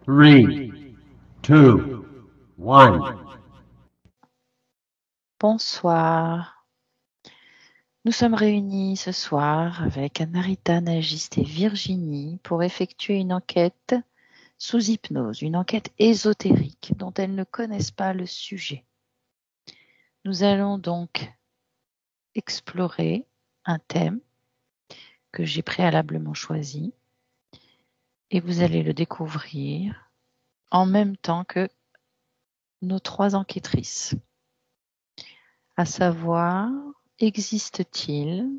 Three, two, one. Bonsoir. Nous sommes réunis ce soir avec Anarita, Nagiste et Virginie pour effectuer une enquête sous hypnose, une enquête ésotérique dont elles ne connaissent pas le sujet. Nous allons donc explorer un thème que j'ai préalablement choisi et vous allez le découvrir en même temps que nos 3 enquêtrices. À savoir, existe-t-il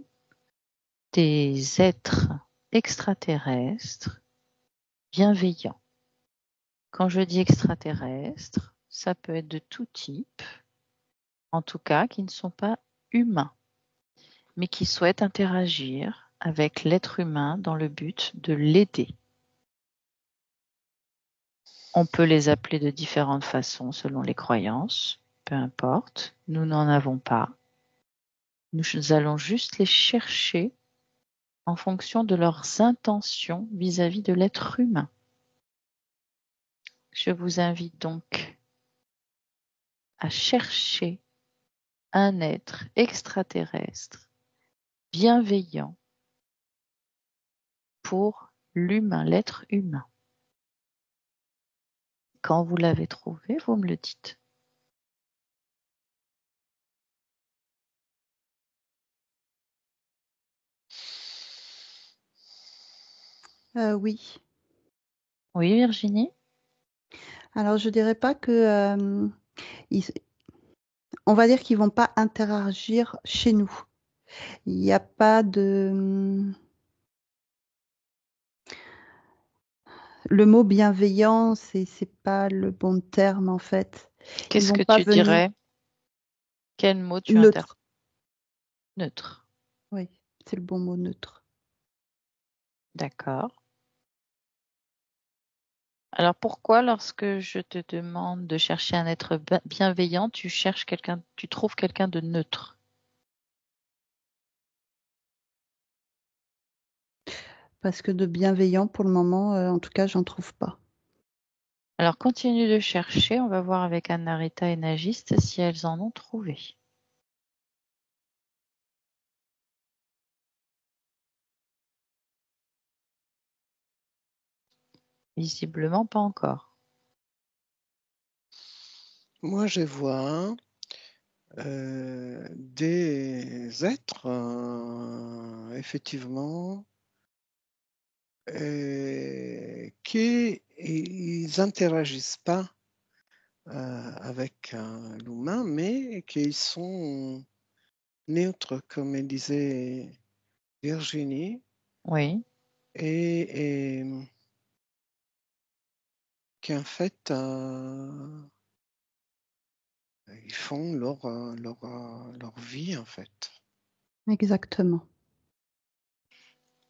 des êtres extraterrestres bienveillants? Quand je dis extraterrestres, ça peut être de tout type, en tout cas qui ne sont pas humains, mais qui souhaitent interagir avec l'être humain dans le but de l'aider. On peut les appeler de différentes façons selon les croyances, peu importe, nous n'en avons pas. Nous allons juste les chercher en fonction de leurs intentions vis-à-vis de l'être humain. Je vous invite donc à chercher un être extraterrestre bienveillant pour l'humain, l'être humain. Quand vous l'avez trouvé, vous me le dites. Oui. Oui, Virginie? Alors, je dirais pas que on va dire qu'ils vont pas interagir chez nous. Il n'y a pas de le mot bienveillant, c'est pas le bon terme en fait. Ils Qu'est-ce vont que pas tu venir dirais? Quel mot tu interprètes? neutre. Neutre. Oui, c'est le bon mot neutre. D'accord. Alors pourquoi, lorsque je te demande de chercher un être bienveillant, tu trouves quelqu'un de neutre? Parce que de bienveillant, pour le moment, en tout cas, j'en trouve pas. Alors continue de chercher, on va voir avec Anne-Narita et Nagiste si elles en ont trouvé. Visiblement pas encore. Moi, je vois des êtres, effectivement, qui ils interagissent pas avec l'humain, mais qui sont neutres, comme elle disait Virginie, Oui. et qui en fait ils font leur vie en fait. Exactement.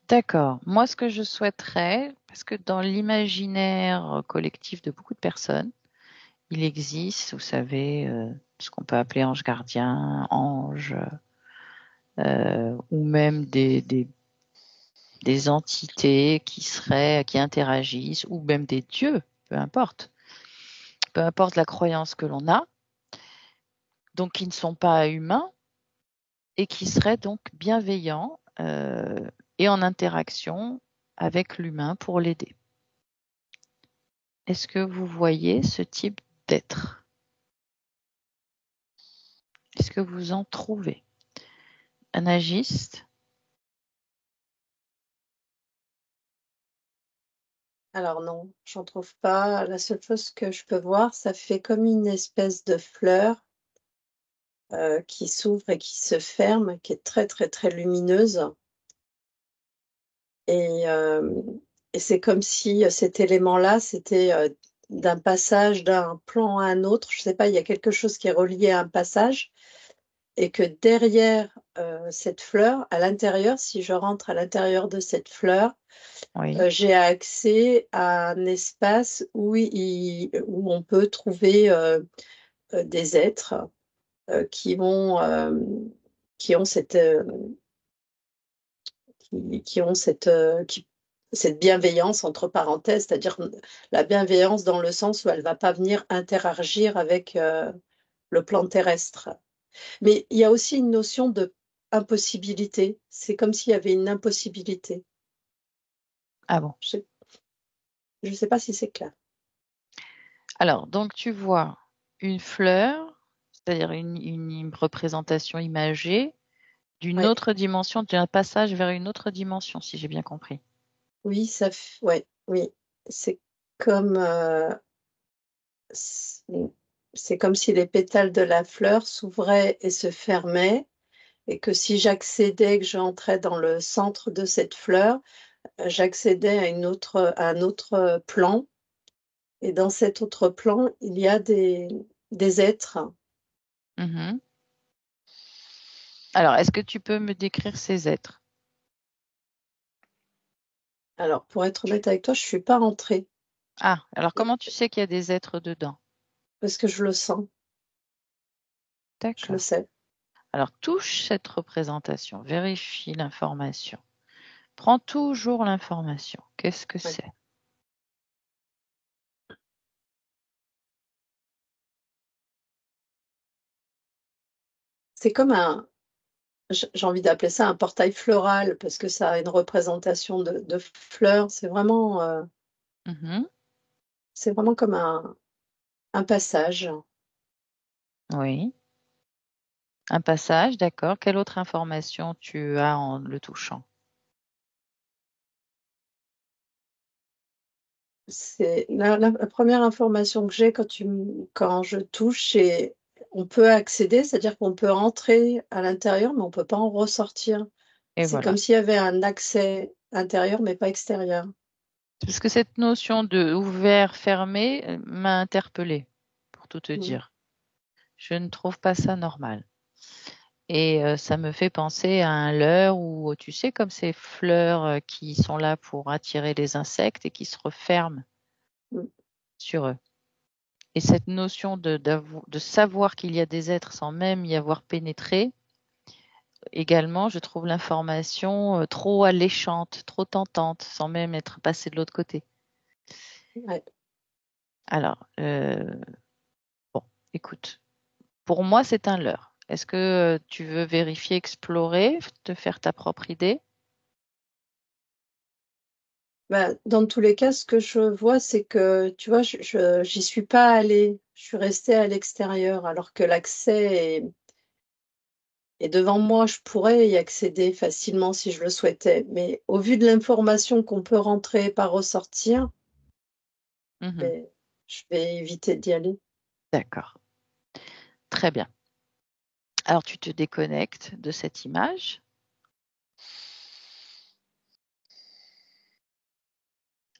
D'accord. Moi, ce que je souhaiterais, parce que dans l'imaginaire collectif de beaucoup de personnes, il existe, vous savez, ce qu'on peut appeler ange gardien, ange, ou même des entités qui interagissent, ou même des dieux, peu importe. Peu importe la croyance que l'on a, donc qui ne sont pas humains et qui seraient donc bienveillants et en interaction avec l'humain pour l'aider. Est-ce que vous voyez ce type d'être? Est-ce que vous en trouvez? Un agiste? Alors non, j'en trouve pas. La seule chose que je peux voir, ça fait comme une espèce de fleur qui s'ouvre et qui se ferme, qui est très très très lumineuse. Et, euh, et c'est comme si cet élément-là, c'était d'un passage d'un plan à un autre. Je sais pas, il y a quelque chose qui est relié à un passage et que derrière cette fleur, à l'intérieur, si je rentre à l'intérieur de cette fleur, Oui. j'ai accès à un espace où on peut trouver des êtres qui qui ont cette cette bienveillance entre parenthèses, c'est-à-dire la bienveillance dans le sens où elle va pas venir interagir avec le plan terrestre. Mais il y a aussi une notion de impossibilité. C'est comme s'il y avait une impossibilité. Ah bon. Je ne sais pas si c'est clair. Alors, donc tu vois une fleur, c'est-à-dire une représentation imagée d'une Ouais. autre dimension, d'un passage vers une autre dimension, si j'ai bien compris. Oui, ouais, oui. C'est comme c'est comme si les pétales de la fleur s'ouvraient et se fermaient, et que si j'accédais, que j'entrais dans le centre de cette fleur, j'accédais à un autre plan. Et dans cet autre plan, il y a des êtres. Mhm. Alors, est-ce que tu peux me décrire ces êtres? Alors, pour être honnête avec toi, je suis pas rentrée Ah, alors comment tu sais qu'il y a des êtres dedans? parce que je le sens, je le D'accord. sais. Alors, touche cette représentation, vérifie l'information. Prends toujours l'information. Qu'est-ce que Ouais. c'est? C'est comme j'ai envie d'appeler ça un portail floral parce que ça a une représentation de fleurs. Mhm. C'est vraiment comme un passage. Oui. Un passage, d'accord. Quelle autre information tu as en le touchant? C'est la première information que j'ai quand je touche, c'est on peut accéder, c'est-à-dire qu'on peut entrer à l'intérieur, mais on peut pas en ressortir. Et C'est voilà. comme s'il y avait un accès intérieur, mais pas extérieur. Parce que cette notion de ouvert, fermé m'a interpellée, pour tout te Mmh. dire. Je ne trouve pas ça normal. Et ça me fait penser à un leurre ou tu sais, comme ces fleurs qui sont là pour attirer les insectes et qui se referment Mmh. sur eux. Et cette notion de savoir qu'il y a des êtres sans même y avoir pénétré, également, je trouve l'information trop alléchante, trop tentante, sans même être passé de l'autre côté. Ouais. Alors, bon, écoute, pour moi, c'est un leurre. Est-ce que tu veux vérifier, explorer, te faire ta propre idée? Bah, dans tous les cas, ce que je vois, c'est que, tu vois, j'y suis pas allée. Je suis restée à l'extérieur alors que l'accès est devant moi. Je pourrais y accéder facilement si je le souhaitais. Mais au vu de l'information qu'on peut rentrer et pas ressortir, Mhm. beh, je vais éviter d'y aller. D'accord, très bien. Alors, tu te déconnectes de cette image.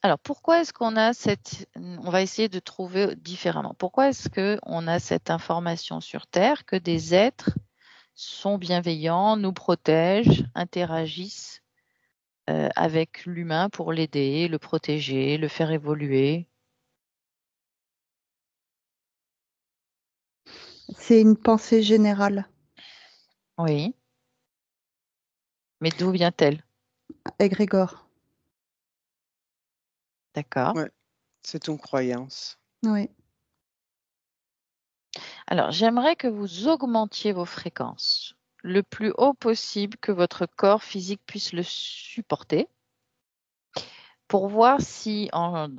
Alors, pourquoi est-ce qu'on a on va essayer de trouver différemment. Pourquoi est-ce qu'on a cette information sur Terre que des êtres sont bienveillants, nous protègent, interagissent avec l'humain pour l'aider, le protéger, le faire évoluer? C'est une pensée générale. Oui, mais d'où vient-elle? Égrégore. D'accord. Ouais, c'est une croyance. Oui. Alors, j'aimerais que vous augmentiez vos fréquences le plus haut possible que votre corps physique puisse le supporter pour voir si en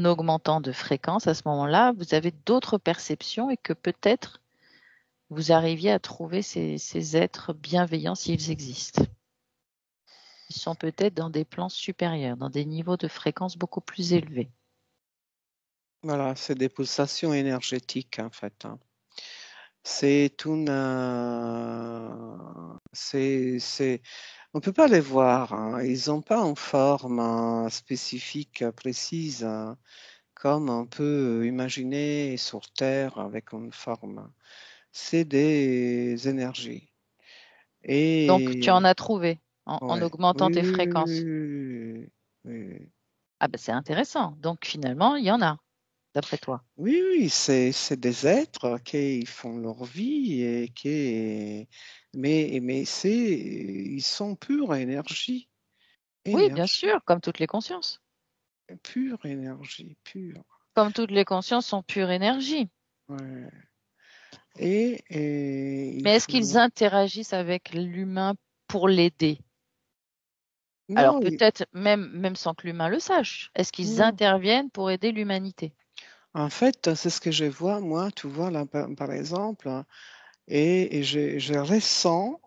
augmentant de fréquence à ce moment-là, vous avez d'autres perceptions et que peut-être vous arriviez à trouver ces êtres bienveillants s'ils existent. Ils sont peut-être dans des plans supérieurs, dans des niveaux de fréquence beaucoup plus élevés. Voilà, c'est des pulsations énergétiques en fait, hein. C'est une, on peut pas les voir, hein. Ils n'ont pas une forme spécifique, précise, hein, comme on peut imaginer sur Terre avec une forme. C'est des énergies. Donc, tu en Et as trouvé en ouais, augmentant oui, tes oui, oui, fréquences. oui, oui, oui. Ah ben, c'est intéressant. Donc, finalement, il y en a, d'après toi. Oui, oui, c'est des êtres qui font leur vie et mais ils sont pure énergie. Oui, bien énergie, sûr, comme toutes les consciences. pure énergie, pure. Comme toutes les consciences sont pure énergie. Ouais. Et il Mais est-ce qu'ils faut. interagissent avec l'humain pour l'aider? Alors Non, peut-être même sans que l'humain le sache. Est-ce qu'ils non. interviennent pour aider l'humanité? En fait, c'est ce que je vois, moi, tu vois, là, par exemple, et je ressens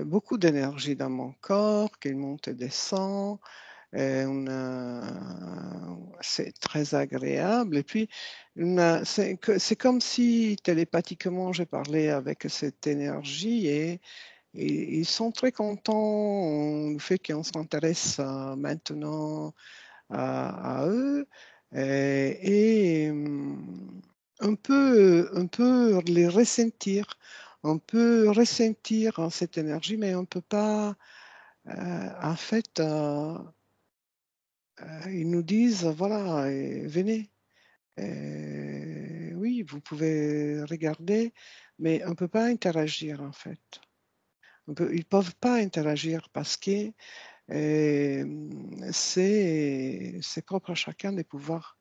beaucoup d'énergie dans mon corps qui monte et descend. C'est très agréable. Et puis, c'est comme si télépathiquement, je parlais avec cette énergie et ils sont très contents du fait qu'on s'intéresse maintenant à eux. On peut les ressentir. On peut ressentir cette énergie, mais on ne peut pas, en fait, ils nous disent, voilà, venez. Oui, vous pouvez regarder, mais on ne peut pas interagir, en fait. Ils ne peuvent pas interagir parce que c'est propre à chacun de pouvoir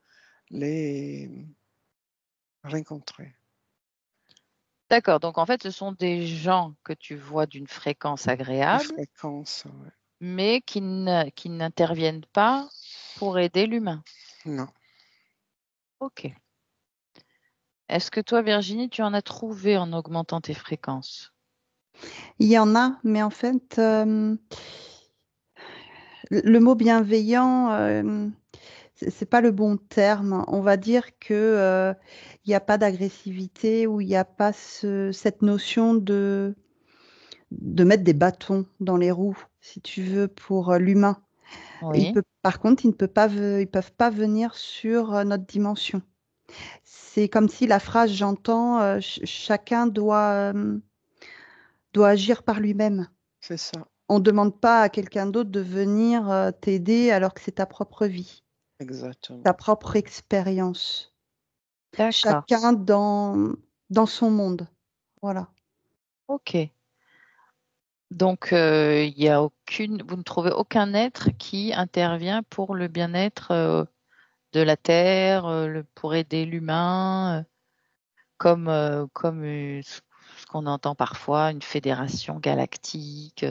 les rencontrer. D'accord, donc en fait, ce sont des gens que tu vois d'une fréquence Les agréable, fréquences, ouais. mais qui n'interviennent pas pour aider l'humain. Non. Ok. Est-ce que toi, Virginie, tu en as trouvé en augmentant tes fréquences? Il y en a, mais en fait, le mot bienveillant, c'est pas le bon terme. On va dire que il n'y a pas d'agressivité ou il n'y a pas cette notion de mettre des bâtons dans les roues, si tu veux, pour l'humain. Oui, Par contre, ils peuvent pas venir sur notre dimension. C'est comme si la phrase j'entends, chacun doit agir par lui-même. C'est ça, On ne demande pas à quelqu'un d'autre de venir t'aider alors que c'est ta propre vie, ta exactement. propre expérience. d'accord. Chacun dans son monde. Voilà. Ok. Donc, il y a vous ne trouvez aucun être qui intervient pour le bien-être de la Terre, pour aider l'humain, comme ce qu'on entend parfois, une fédération galactique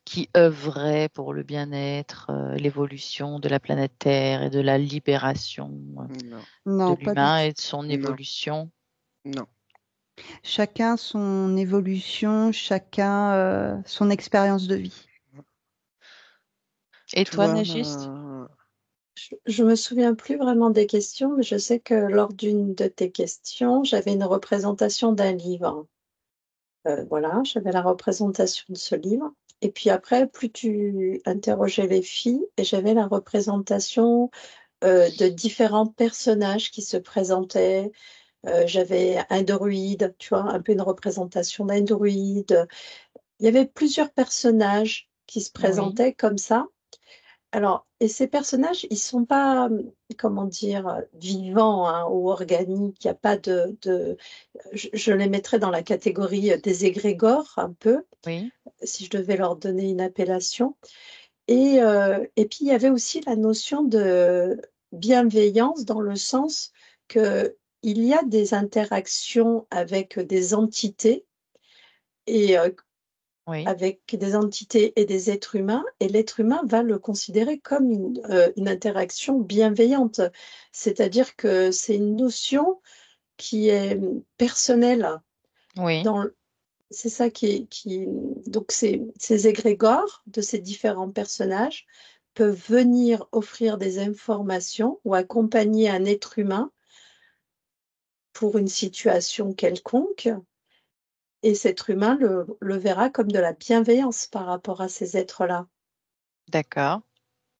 qui œuvrait pour le bien-être, l'évolution de la planète Terre et de la libération Non, de Non, pas du l'humain tout. et de son non, évolution. non. Chacun son évolution, chacun son expérience de vie. Et Tu toi, vois, Nagis? Je me souviens plus vraiment des questions, mais je sais que lors d'une de tes questions, j'avais une représentation d'un livre. Voilà, j'avais la représentation de ce livre. Et puis après, plus tu interrogeais les filles, et j'avais la représentation de différents personnages qui se présentaient. J'avais un druide, tu vois, un peu une représentation d'un druide. Il y avait plusieurs personnages qui se Oui, présentaient comme ça. Alors, et ces personnages, ils sont pas, comment dire, vivants, hein, ou organiques. Il y a pas je les mettrais dans la catégorie des égrégores, un peu, oui, si je devais leur donner une appellation. Et puis, il y avait aussi la notion de bienveillance dans le sens que il y a des interactions avec des entités et oui. avec des entités et des êtres humains, et l'être humain va le considérer comme une interaction bienveillante. C'est-à-dire que c'est une notion qui est personnelle. Oui, Dans, c'est ça donc ces égrégores de ces différents personnages peuvent venir offrir des informations ou accompagner un être humain pour une situation quelconque, et cet être humain le verra comme de la bienveillance par rapport à ces êtres-là. d'accord.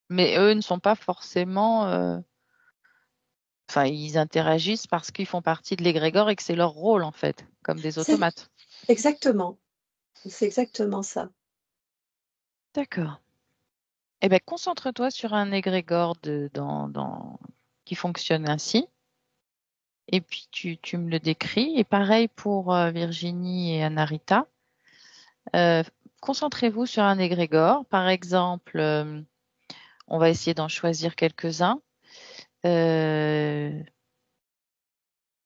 Mais eux ne sont pas forcément, enfin, ils interagissent parce qu'ils font partie de l'égrégore et que c'est leur rôle, en fait, comme des C'est automates. exactement, c'est exactement ça. D'accord. Eh bien, concentre-toi sur un égrégore qui fonctionne ainsi. Et puis, tu me le décris. Et pareil pour Virginie et Anarita. Euh, concentrez-vous sur un égrégore. Par exemple, on va essayer d'en choisir quelques-uns.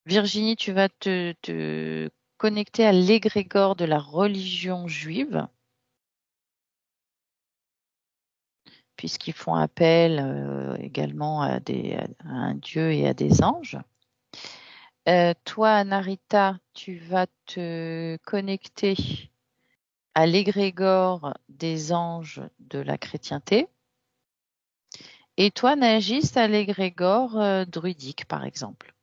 Virginie, tu vas te connecter à l'égrégore de la religion juive, puisqu'ils font appel également à un dieu et à des anges. Toi, Narita, tu vas te connecter à l'égrégore des anges de la chrétienté. Et toi, Nagis, à l'égrégore druidique, par exemple.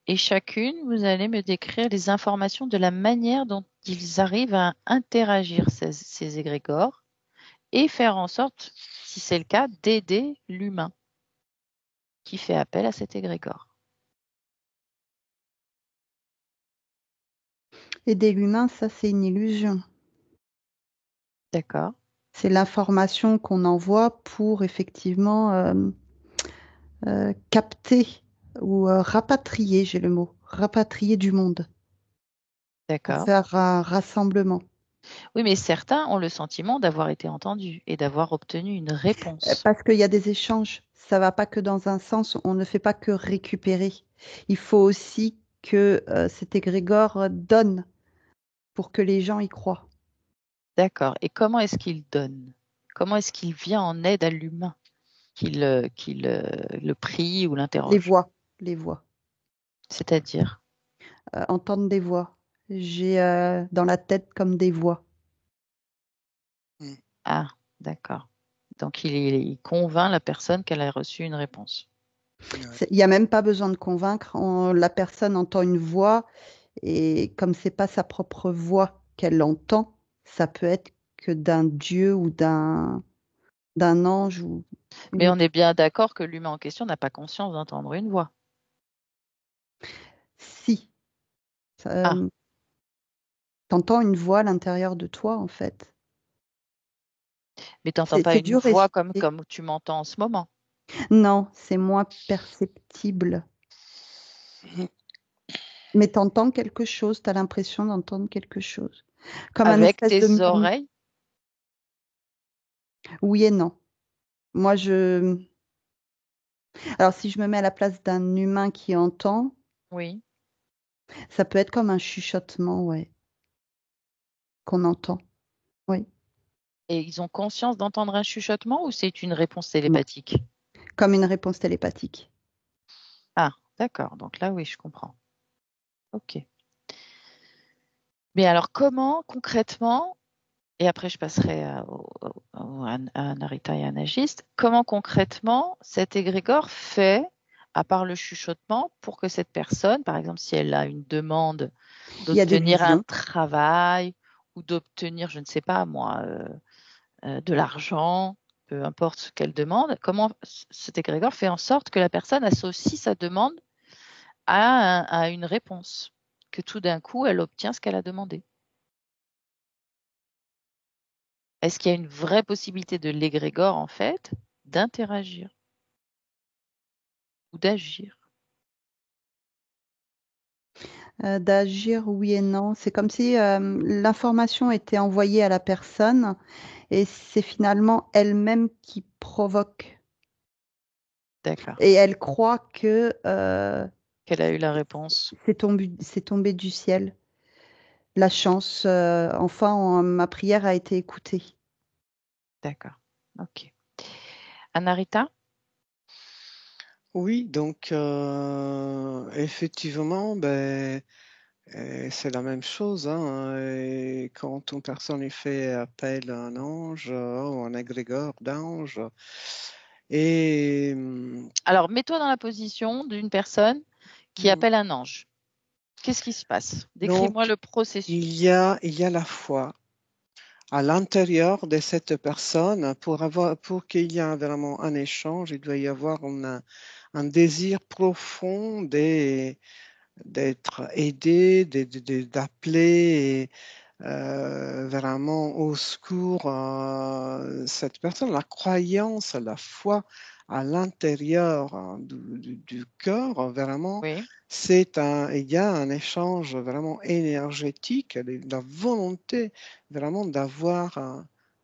Et chacune, vous allez me décrire les informations de la manière dont ils arrivent à interagir, ces égrégores, et faire en sorte, si c'est le cas, d'aider l'humain qui fait appel à cet égrégore. Aider l'humain, ça c'est une illusion. D'accord. C'est l'information qu'on envoie pour effectivement capter ou rapatrier, j'ai le mot, rapatrier du monde pour D'accord. faire un rassemblement. Oui, mais certains ont le sentiment d'avoir été entendus et d'avoir obtenu une réponse. Parce qu'il y a des échanges. Ça va pas que dans un sens. On ne fait pas que récupérer. Il faut aussi que cet égrégore donne pour que les gens y croient. D'accord. Et comment est-ce qu'il donne? Comment est-ce qu'il vient en aide à l'humain, qu'il le prie ou Les l'interroge? voix, C'est-à-dire? entendre des voix. J'ai dans la tête comme des voix. Mm. Ah, d'accord. Donc, il convainc la personne qu'elle a reçu une réponse. Ouais. Il n'y a même pas besoin de convaincre. La personne entend une voix et comme c'est pas sa propre voix qu'elle entend, ça peut être que d'un dieu ou d'un ange ou une Mais on autre. est bien d'accord que l'humain en question n'a pas conscience d'entendre une voix. Si, Ah, t'entends une voix à l'intérieur de toi, en fait. mais tu n'entends pas C'est une dur à voix comme expliquer. tu m'entends en ce moment. Non, c'est moins perceptible. Mais t'entends quelque chose, t'as l'impression d'entendre quelque chose. Comme un Avec espèce de tes murmure. oreilles? Oui et non. Moi, alors si je me mets à la place d'un humain qui entend, Oui. ça peut être comme un chuchotement, ouais, qu'on entend. Oui. Et ils ont conscience d'entendre un chuchotement ou c'est une réponse Non. télépathique? Comme une réponse télépathique. Ah, d'accord. Donc là, oui, je comprends. Ok. Mais alors, comment concrètement, et après je passerai à Narita et à Nagiste, comment concrètement cet égrégore fait, à part le chuchotement, pour que cette personne, par exemple, si elle a une demande Il y a des d'obtenir un visions. travail ou d'obtenir, je ne sais pas moi, de l'argent, peu importe ce qu'elle demande, comment cet égrégore fait en sorte que la personne associe sa demande à une réponse, que tout d'un coup, elle obtient ce qu'elle a demandé. Est-ce qu'il y a une vraie possibilité de l'égrégore, en fait, d'interagir ou d'agir? D'agir, oui et non. C'est comme si l'information était envoyée à la personne et c'est finalement elle-même qui provoque. D'accord. Et elle croit que Qu'elle a eu la réponse. c'est tombé du ciel. La chance, enfin, ma prière a été écoutée. D'accord. Ok. Anarita? Oui, donc effectivement, ben, c'est la même chose, hein, et quand une personne lui fait appel à un ange ou un égrégore d'ange, et Alors, mets-toi dans la position d'une personne qui mm, appelle un ange. Qu'est-ce qui se passe? Décris-moi donc le processus. il y a la foi à l'intérieur de cette personne pour qu'il y ait vraiment un échange, il doit y avoir un désir profond d'être aidé, d'appeler vraiment au secours cette personne. La croyance, la foi à l'intérieur du cœur, vraiment, Oui, il y a un échange vraiment énergétique, la volonté vraiment d'avoir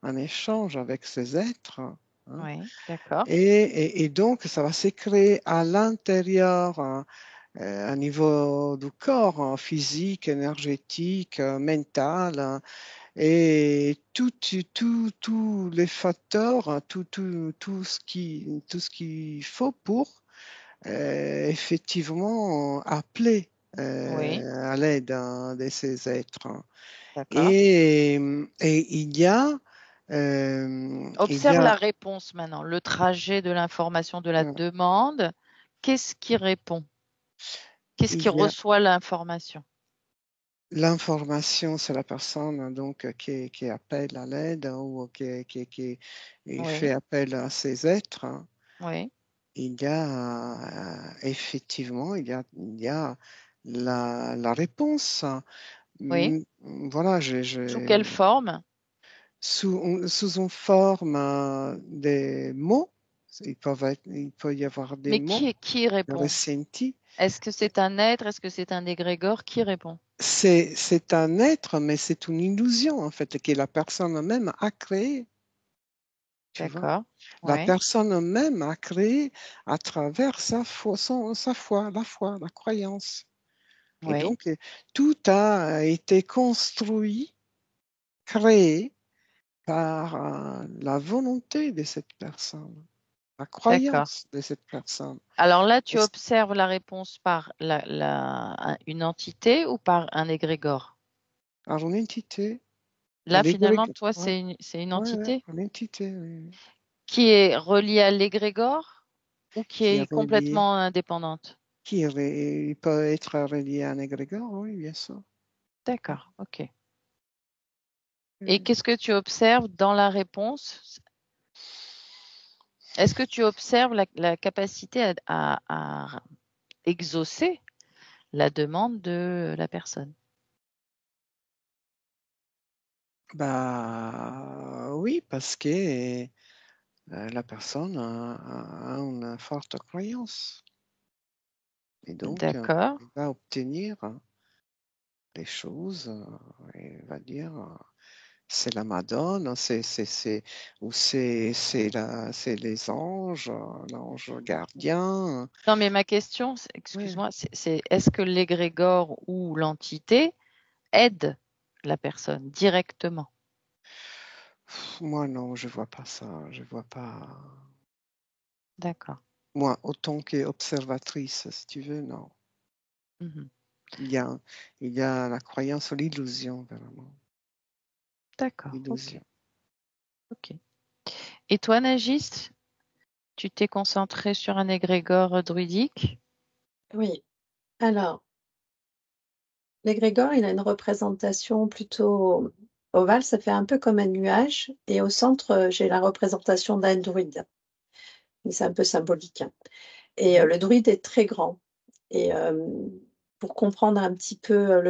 un échange avec ces êtres, hein. oui, d'accord. Et donc, ça va se créer à l'intérieur, à niveau du corps, hein, physique, énergétique, mental, hein, et tous les facteurs, hein, tout ce qu'il faut pour effectivement appeler Oui, à l'aide, hein, de ces êtres, hein. d'accord. Et il y Observe a la réponse maintenant, le trajet de l'information de la demande. Qu'est-ce qui répond? Qu'est-ce qui il y a reçoit l'information? l'information, c'est la personne, hein, donc qui appelle à l'aide, hein, ou qui fait Oui, appel à ces êtres, hein. oui, Il y a effectivement, il y a la réponse, hein. oui. Voilà, Sous quelle forme? sous une forme des mots, il peut y avoir des Mais mots qui répond? ressentis. Est-ce que c'est un être? Est-ce que c'est un égrégore? Qui répond? C'est un être, mais c'est une illusion en fait que la personne même a créée, tu vois. D'accord. La Oui, personne même a créé à travers sa foi, la croyance. Et oui, donc, tout a été construit, créé par la volonté de cette personne, la d'accord. croyance de cette personne. Alors là, tu Est-ce- observes la réponse par une entité ou par un égrégore? Par une entité, Là, finalement, toi, ouais, c'est une ouais, entité une entité, oui, qui est reliée à l'égrégore ou qui qui est est relié, complètement indépendante? il peut être relié à un égrégore, oui, bien sûr. D'accord, ok. Et Oui. qu'est-ce que tu observes dans la réponse? Est-ce que tu observes la capacité à exaucer la demande de la personne? Bah oui, parce que la personne a une forte croyance. Et donc, D'accord, il va obtenir des choses, et il va dire, c'est la Madone, ou c'est les anges, l'ange gardien. non, mais ma question, Ouais. excuse-moi, est-ce que l'égrégore ou l'entité aide la personne directement? Moi, non, je vois pas ça. Je vois pas. D'accord. Moi, autant qu'observatrice, si tu veux, non. Mhm. Il y a, il y a la croyance, l'illusion, vraiment. D'accord, ok, L'illusion. ok. Et toi, Nagis, tu t'es concentré sur un égrégore druidique? Oui. Alors, l'égrégore, il a une représentation plutôt ovale, ça fait un peu comme un nuage, et au centre, j'ai la représentation d'un druide. Mais c'est un peu symbolique, hein. Et Mhm. le druide est très grand. Et pour comprendre un petit peu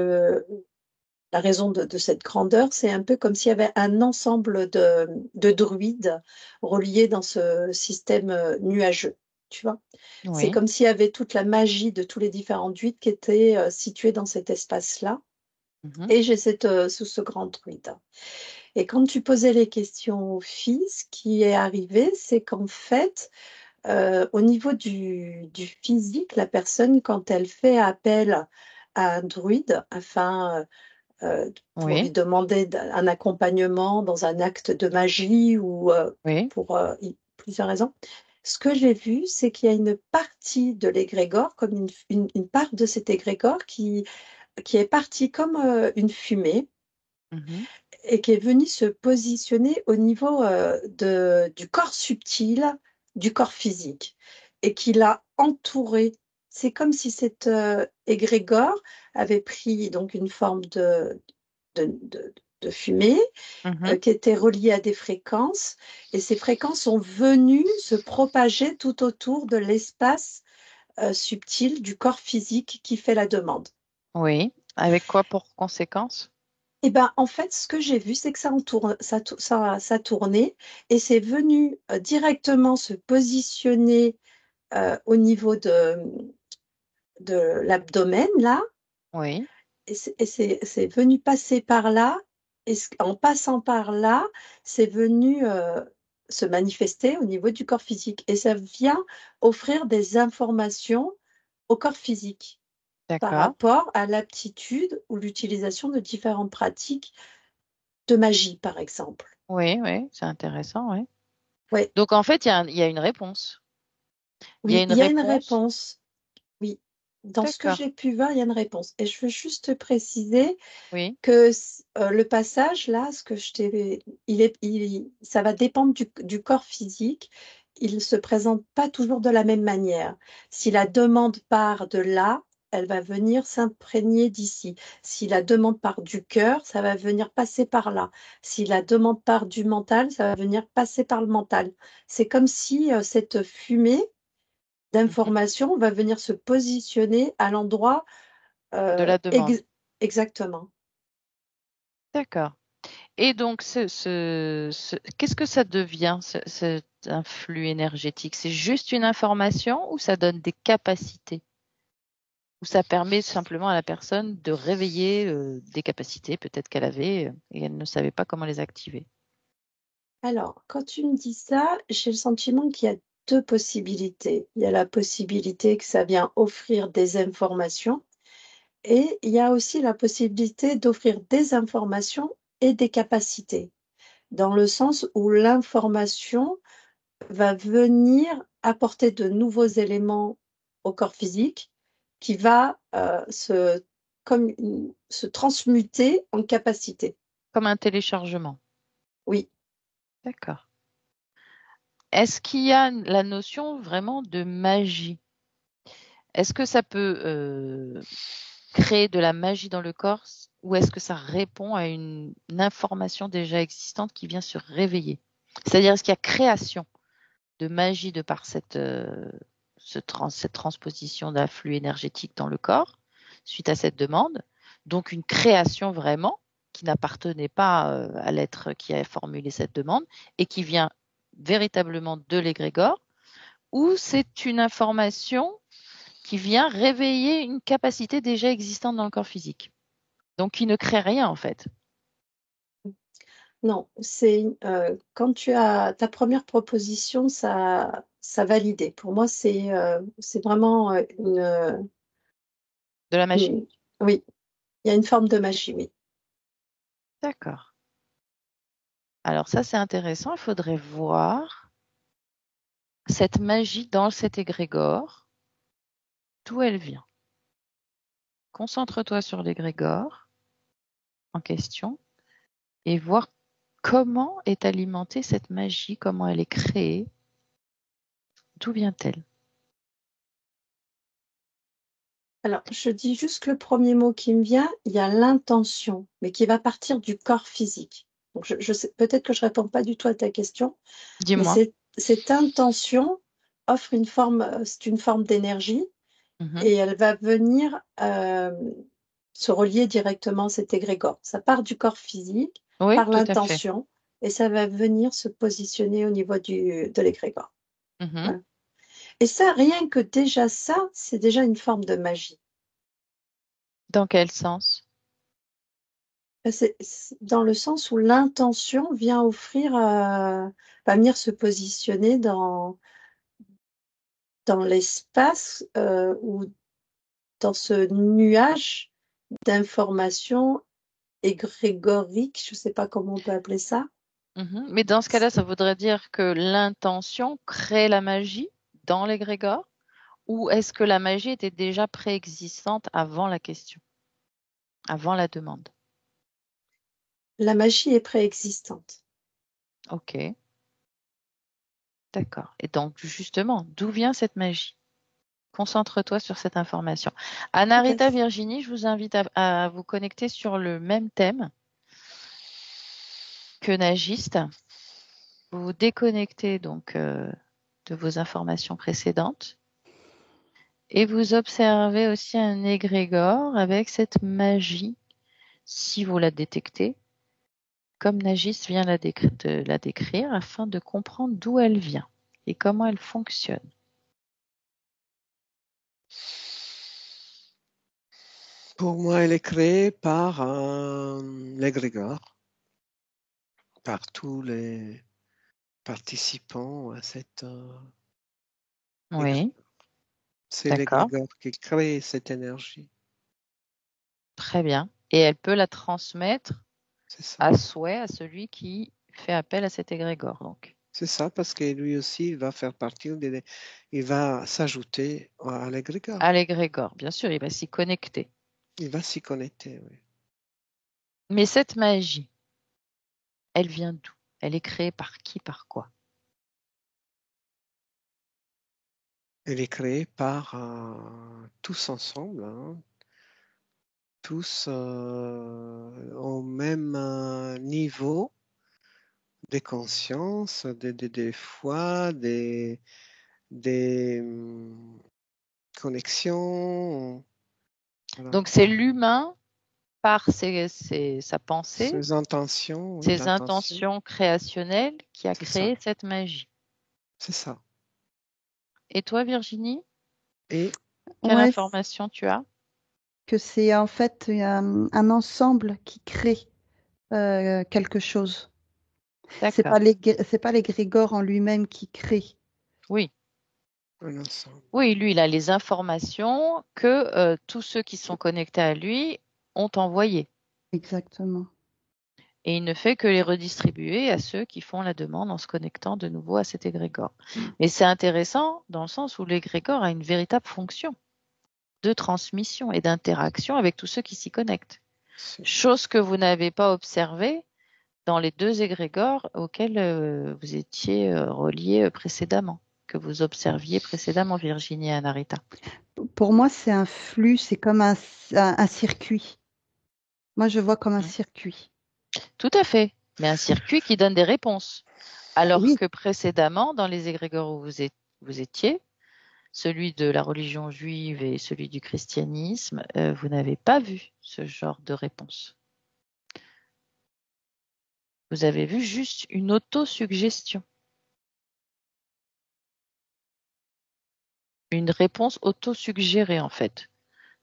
la raison de cette grandeur, c'est un peu comme s'il y avait un ensemble de druides reliés dans ce système nuageux, tu vois. C'est Oui. comme s'il y avait toute la magie de tous les différents druides qui étaient situés dans cet espace-là. Mhm. Et j'ai ce grand druide. Et quand tu posais les questions aux filles, ce qui est arrivé, c'est qu'en fait, au niveau du physique, la personne, quand elle fait appel à un druide afin pour lui Oui, demander un accompagnement dans un acte de magie ou oui. pour plusieurs raisons. Ce que j'ai vu, c'est qu'il y a une partie de l'égrégore, comme une part de cet égrégore qui est partie comme une fumée Mhm. et qui est venue se positionner au niveau du corps subtil, du corps physique, et qui l'a entouré. C'est comme si cet égrégore avait pris donc une forme de, de- de fumée Mhm. qui était reliée à des fréquences, et ces fréquences sont venues se propager tout autour de l'espace subtil du corps physique qui fait la demande. Oui. Avec quoi pour conséquence? Et ben, en fait, ce que j'ai vu, c'est que ça tournait et c'est venu directement se positionner au niveau de l'abdomen, là, Oui, et c'est venu passer par là, et en passant par là, c'est venu se manifester au niveau du corps physique. Et ça vient offrir des informations au corps physique par d'accord. rapport à l'aptitude ou l'utilisation de différentes pratiques de magie, par exemple. Oui, oui, c'est intéressant, oui. Oui, Donc en fait, il y a une réponse. Il y a oui, une il y a une réponse. réponse. Oui, dans ce que D'accord. j'ai pu voir, il y a une réponse. Et je veux juste préciser Oui, que le passage, là, ce que je t'ai, ça va dépendre du corps physique. Il ne se présente pas toujours de la même manière. Si la demande part de là, elle va venir s'imprégner d'ici. Si la demande part du cœur, ça va venir passer par là. Si la demande part du mental, ça va venir passer par le mental. C'est comme si cette fumée mhm, d'information va venir se positionner à l'endroit de euh, la demande. exactement. D'accord. Et donc, qu'est-ce que ça devient, cet influx énergétique? C'est juste une information ou ça donne des capacités? Ou ça permet simplement à la personne de réveiller des capacités peut-être qu'elle avait et elle ne savait pas comment les activer? Alors, quand tu me dis ça, j'ai le sentiment qu'il y a deux possibilités. Il y a la possibilité que ça vient offrir des informations et il y a aussi la possibilité d'offrir des informations et des capacités, dans le sens où l'information va venir apporter de nouveaux éléments au corps physique qui va se transmuter en capacité. Comme un téléchargement. Oui. D'accord. Est-ce qu'il y a la notion vraiment de magie? Est-ce que ça peut créer de la magie dans le corps ou est-ce que ça répond à une information déjà existante qui vient se réveiller? C'est-à-dire, est-ce qu'il y a création de magie de par cette transposition d'un flux énergétique dans le corps suite à cette demande? Donc, une création vraiment qui n'appartenait pas à l'être qui a formulé cette demande et qui vient véritablement de l'égrégore, ou c'est une information qui vient réveiller une capacité déjà existante dans le corps physique. Donc, qui ne crée rien en fait. Non, c'est quand tu as ta première proposition, ça validait. Pour moi, c'est vraiment De la magie. oui, il y a une forme de magie, oui. D'accord. Alors ça, c'est intéressant. Il faudrait voir cette magie dans cet égrégore, d'où elle vient. Concentre-toi sur l'égrégore en question et voir comment est alimentée cette magie, comment elle est créée, d'où vient-elle? Alors, je dis juste que le premier mot qui me vient, il y a l'intention, mais qui va partir du corps physique. Donc, je sais, peut-être que je réponds pas du tout à ta question, mais Dis-moi. cette intention offre c'est une forme d'énergie Mhm. et elle va venir se relier directement à cet égrégore. Ça part du corps physique, Oui, par tout à fait. l'intention, et ça va venir se positionner au niveau de l'égrégore. Mhm. Voilà. Et ça, rien que déjà ça, c'est déjà une forme de magie. Dans quel sens? C'est dans le sens où l'intention vient va venir se positionner dans l'espace ou dans ce nuage d'informations égrégoriques, je ne sais pas comment on peut appeler ça. Mhm. Mais dans ce cas-là, ça voudrait dire que l'intention crée la magie dans l'égrégore? Ou est-ce que la magie était déjà préexistante avant la question, avant la demande? La magie est préexistante. Ok, d'accord. Et donc, justement, d'où vient cette magie? Concentre-toi sur cette information. Tout à Anna-Rita, fait. Virginie, je vous invite à vous connecter sur le même thème que Nagiste. Vous vous déconnectez donc de vos informations précédentes et vous observez aussi un égrégore avec cette magie si vous la détectez, comme Nagis vient de la décrire, afin de comprendre d'où elle vient et comment elle fonctionne. Pour moi, elle est créée par l'égrégore, par tous les participants à cette égrégore. Oui, C'est d'accord, l'égrégore qui crée cette énergie. très bien. Et elle peut la transmettre C'est ça. à souhait à celui qui fait appel à cet égrégore. Donc, C'est ça, parce que lui aussi, il va faire partie il va s'ajouter à l'égrégore. à l'égrégore, bien sûr, il va s'y connecter. Il va s'y connecter, oui. Mais cette magie, elle vient d'où? Elle est créée par qui, par quoi? Elle est créée par tous ensemble, hein, tous au même niveau des consciences, des foi, des connexions. Voilà. Donc, c'est l'humain par sa pensée, Ses intentions, oui, ses d'intention. intentions créationnelles qui a C'est créé ça. cette magie. C'est ça. Et toi, Virginie, Et quelle Ouais, information tu as? que c'est en fait un ensemble qui crée quelque chose. D'accord. C'est pas l'égrégore en lui-même qui crée. Oui. un ensemble. Oui, lui, il a les informations que tous ceux qui sont connectés à lui ont envoyées. Exactement. Et il ne fait que les redistribuer à ceux qui font la demande en se connectant de nouveau à cet égrégore. Mais c'est intéressant dans le sens où l'égrégore a une véritable fonction de transmission et d'interaction avec tous ceux qui s'y connectent. Chose que vous n'avez pas observée dans les deux égrégores auxquels vous étiez reliés précédemment, que vous observiez précédemment, Virginie et Anarita. Pour moi, c'est un flux, c'est comme un circuit. Moi, je vois comme un Mm. circuit. Tout à fait, mais un circuit qui donne des réponses. Alors Oui, que précédemment, dans les égrégores où vous étiez, celui de la religion juive et celui du christianisme, vous n'avez pas vu ce genre de réponse. Vous avez vu juste une autosuggestion. Une réponse autosuggérée, en fait.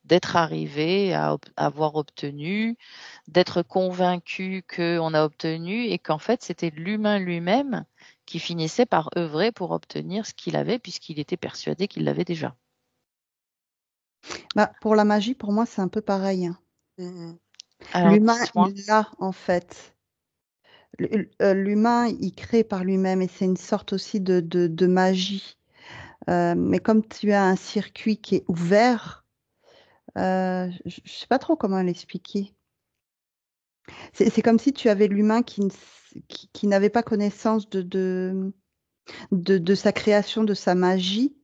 D'être arrivé à avoir obtenu, d'être convaincu qu'on a obtenu et qu'en fait, c'était l'humain lui-même qui finissait par œuvrer pour obtenir ce qu'il avait puisqu'il était persuadé qu'il l'avait déjà. bah, pour la magie, pour moi, c'est un peu pareil, hein. Mhm. Alors, L'humain, dites-moi. il l'a en fait. L'humain, il crée par lui-même et c'est une sorte aussi de magie. Mais comme tu as un circuit qui est ouvert, je ne sais pas trop comment l'expliquer. C'est comme si tu avais l'humain qui n'avait pas connaissance de sa création, de sa magie,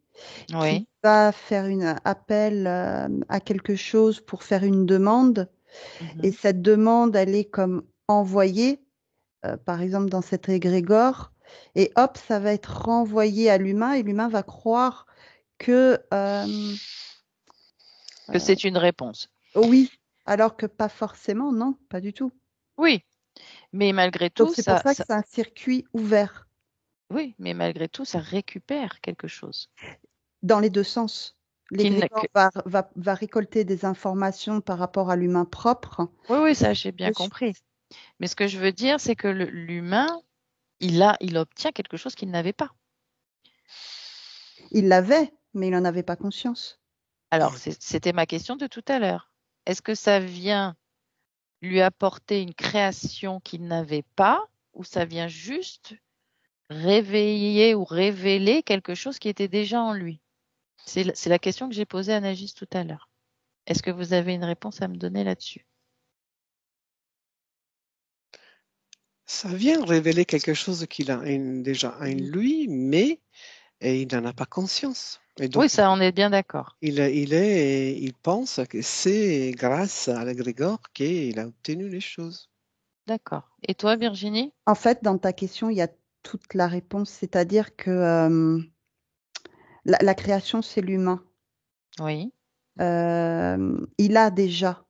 qui Oui. va faire un appel à quelque chose pour faire une demande. Et Mhm. cette demande, elle est comme envoyée, par exemple dans cet égrégore, et hop, ça va être renvoyé à l'humain, et l'humain va croire que Que c'est une réponse. oui, alors que pas forcément, non, pas du tout. Oui, mais malgré Donc tout, c'est pour ça que c'est un circuit ouvert oui, mais malgré tout, ça récupère quelque chose. dans les deux sens. Qu'il n'a L'égrégore que- va récolter des informations par rapport à l'humain propre. Oui, oui, ça, j'ai bien compris. Mais ce que je veux dire, c'est que l'humain, il obtient quelque chose qu'il n'avait pas. Il l'avait, mais il n'en avait pas conscience. Alors, c'était ma question de tout à l'heure. Est-ce que ça vient lui apporter une création qu'il n'avait pas, ou ça vient juste réveiller ou révéler quelque chose qui était déjà en lui? C'est la question que j'ai posée à Nagis tout à l'heure. Est-ce que vous avez une réponse à me donner là-dessus? Ça vient révéler quelque chose qu'il a déjà en lui, mais il n'en a pas conscience. Et donc, Oui, ça, on est bien d'accord. il pense que c'est grâce à l'égrégore qu'il a obtenu les choses. D'accord. Et toi, Virginie? En fait, dans ta question, il y a toute la réponse, c'est-à-dire que la création, c'est l'humain. Oui. Il a déjà.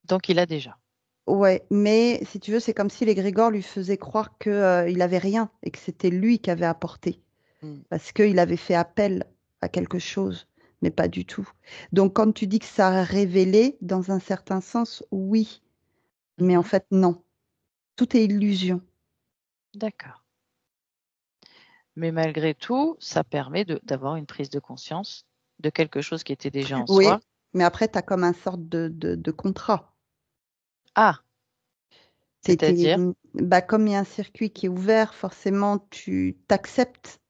Donc, il a déjà. Ouais, mais si tu veux, c'est comme si l'égrégore lui faisait croire que, il avait rien et que c'était lui qui avait apporté. Mm. Parce qu'il avait fait appel à quelque chose, mais pas du tout. Donc, quand tu dis que ça a révélé, dans un certain sens, oui, mais en Mhm. fait, non. Tout est illusion. D'accord. Mais malgré tout, ça permet d'avoir une prise de conscience de quelque chose qui était déjà en Oui, soi. mais après, tu as comme un sorte de contrat. Ah, T'es- c'est-à-dire, bah, comme il y a un circuit qui est ouvert, forcément, tu t'acceptes,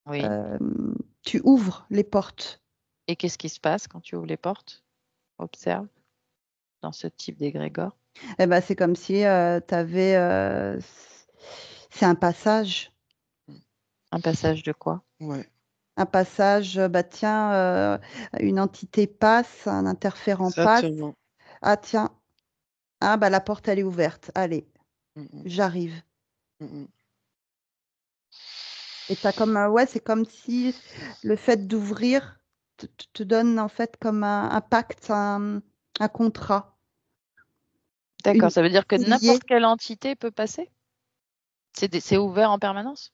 oui. euh, tu ouvres les portes. Et qu'est-ce qui se passe quand tu ouvres les portes? Observe dans ce type d'égrégore. Eh ben, c'est comme si tu avais... c'est un passage. Un passage de quoi? Ouais, Un passage, bah tiens, une entité passe, un interférent passe. exactement. Ah tiens, ah bah la porte elle est ouverte. Allez, Mm, mm, j'arrive. mm, mm. Et t'as comme ouais, c'est comme si le fait d'ouvrir te donne en fait comme un pacte, un contrat, D'accord, une ça veut dire que liée. n'importe quelle entité peut passer? C'est ouvert en permanence?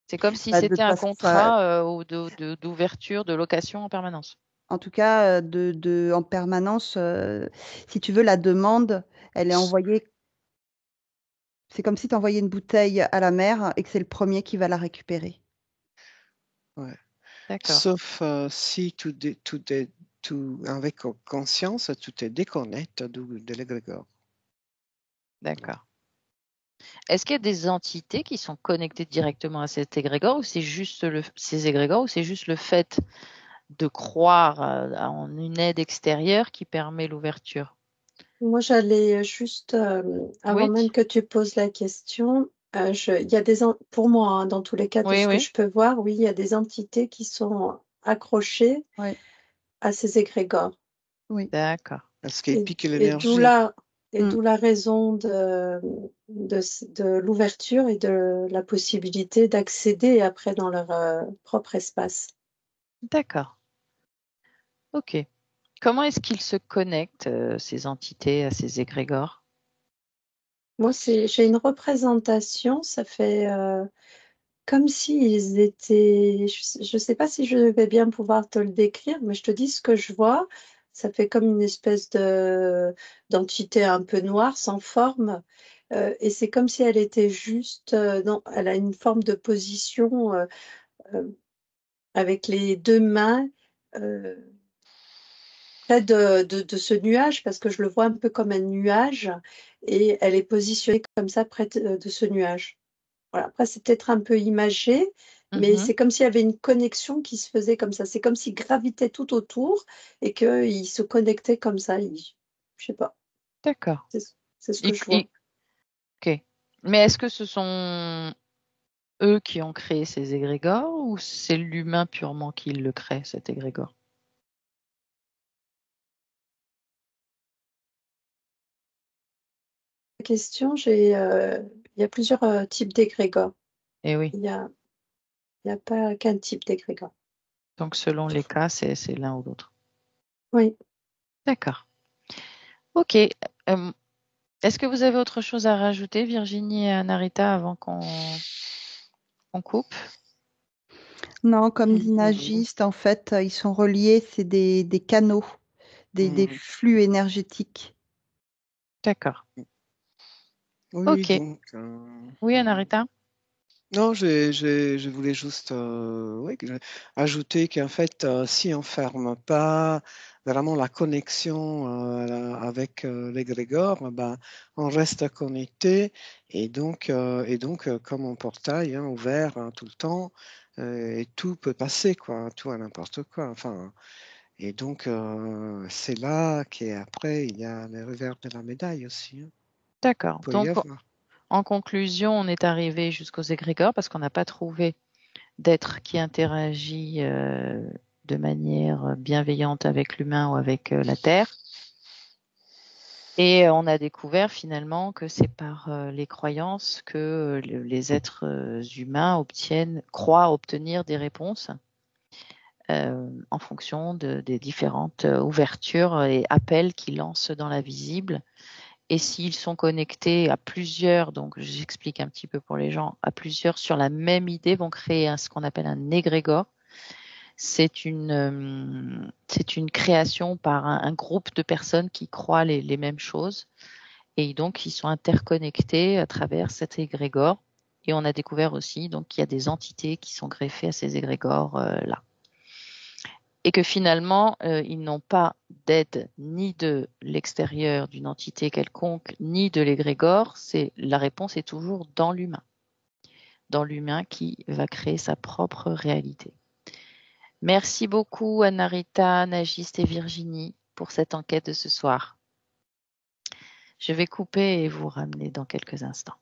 C'est comme si Bah, de c'était toute un façon, ça, contrat ou d'ouverture, de location en permanence. en tout cas, en permanence, si tu veux, la demande, elle est envoyée. C'est comme si tu envoyais une bouteille à la mer et que c'est le premier qui va la récupérer. Ouais. D'accord, Sauf si tout, avec conscience, tu te déconnectes de l'égrégore. d'accord. Est-ce qu'il y a des entités qui sont connectées directement à cet égrégore ou c'est juste ces égrégores ou c'est juste le fait de croire en une aide extérieure qui permet l'ouverture? Moi, j'allais juste, avant Oui, même que tu poses la question, il y a pour moi, hein, dans tous les cas de oui, ce que oui. je peux voir, oui, il y a des entités qui sont accrochées Oui, à ces égrégores. oui. Parce qu'il Et, pique et d'où l'énergie. la, et Mm. d'où la raison de l'ouverture et de la possibilité d'accéder après dans leur propre espace. D'accord. Ok. Comment est-ce qu'ils se connectent, ces entités, à ces égrégores? Moi, j'ai une représentation, ça fait comme s'ils étaient, je ne sais pas si je vais bien pouvoir te le décrire, mais je te dis ce que je vois. Ça fait comme une espèce d'entité un peu noire, sans forme. Et c'est comme si elle était juste, elle a une forme de position euh, avec les deux mains euh, près de ce nuage, parce que je le vois un peu comme un nuage, et elle est positionnée comme ça près de ce nuage. Voilà. Après, c'est peut-être un peu imagé, mais Mhm. c'est comme s'il y avait une connexion qui se faisait comme ça. C'est comme s'il gravitait tout autour et qu'il se connectait comme ça. Je sais pas, D'accord. c'est c'est ce que Et- je vois. et- ok. Mais est-ce que ce sont eux qui ont créé ces égrégores ou c'est l'humain purement qui le crée, cet égrégore? La question, il y a plusieurs types d'égrégores. Eh oui. Il y a pas qu'un type d'égrégore. Donc selon les cas, c'est l'un ou l'autre. Oui. D'accord. Ok. Est-ce que vous avez autre chose à rajouter, Virginie et Narita, avant qu'on coupe? Non, comme dit Mhm. Nagiste, en fait, ils sont reliés, c'est des canaux, des Mhm. flux énergétiques. D'accord. Oui, Ok. donc. Oui, Narita? Non, je voulais juste oui, ajouter qu'en fait, si on ne ferme pas vraiment la connexion avec l'égrégore, ben, on reste connecté et donc comme un portail hein, ouvert hein, tout le temps, et tout peut passer, quoi, tout à n'importe quoi. Enfin, et donc, c'est là qu'après, il y a le revers de la médaille aussi. Hein. D'accord. Il peut y Donc, avoir. en conclusion, on est arrivé jusqu'aux égrégores parce qu'on n'a pas trouvé d'être qui interagit de manière bienveillante avec l'humain ou avec la Terre. Et on a découvert finalement que c'est par les croyances que les êtres humains croient obtenir des réponses en fonction des différentes ouvertures et appels qu'ils lancent dans la visible. Et s'ils sont connectés à plusieurs, donc j'explique un petit peu pour les gens, à plusieurs sur la même idée, vont créer ce qu'on appelle un égrégore. C'est une création par un groupe de personnes qui croient les mêmes choses. Et donc, ils sont interconnectés à travers cet égrégore. Et on a découvert aussi qu'il y a des entités qui sont greffées à ces égrégores-là. Et que finalement, ils n'ont pas d'aide ni de l'extérieur d'une entité quelconque, ni de l'égrégore. La réponse est toujours dans l'humain qui va créer sa propre réalité. Merci beaucoup Anarita, Nagiste et Virginie pour cette enquête de ce soir. Je vais couper et vous ramener dans quelques instants.